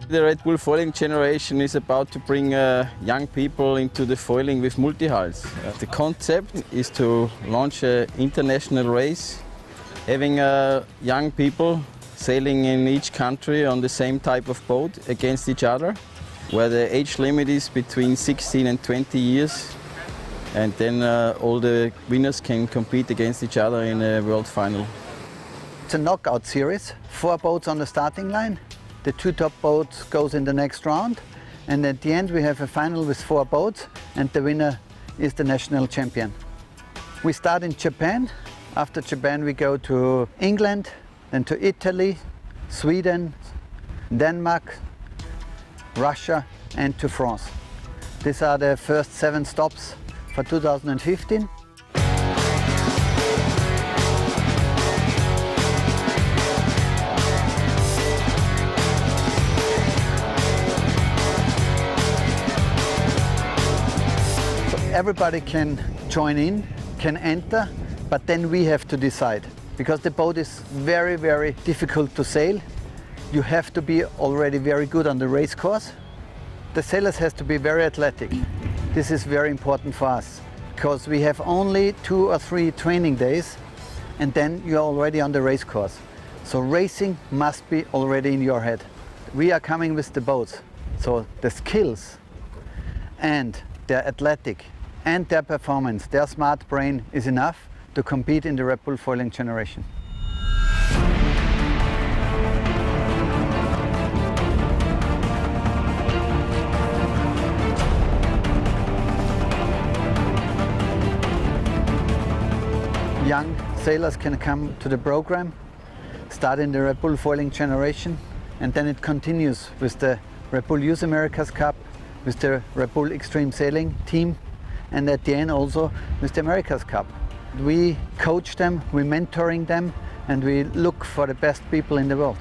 The Red Bull foiling generation is about to bring young people into the foiling with multi-hulls. The concept is to launch an international race, having young people sailing in each country on the same type of boat against each other, where the age limit is between 16 and 20 years. And then all the winners can compete against each other in a world final. It's a knockout series, 4 boats on the starting line. The 2 top boats goes in the next round, and at the end we have a final with 4 boats, and the winner is the national champion. We start in Japan. After Japan we go to England, then to Italy, Sweden, Denmark, Russia and to France. These are the first 7 stops for 2015. Everybody can join in, can enter, but then we have to decide. Because the boat is very, very difficult to sail. You have to be already very good on the race course. The sailors has to be very athletic. This is very important for us, because we have only 2 or 3 training days, and then you're already on the race course. So racing must be already in your head. We are coming with the boats, so the skills and their athletic and their performance, their smart brain is enough to compete in the Red Bull foiling generation. Young sailors can come to the program, start in the Red Bull foiling generation, and then it continues with the Red Bull Youth America's Cup, with the Red Bull Extreme Sailing team, and at the end also with the America's Cup. We coach them, we're mentoring them, and we look for the best people in the world.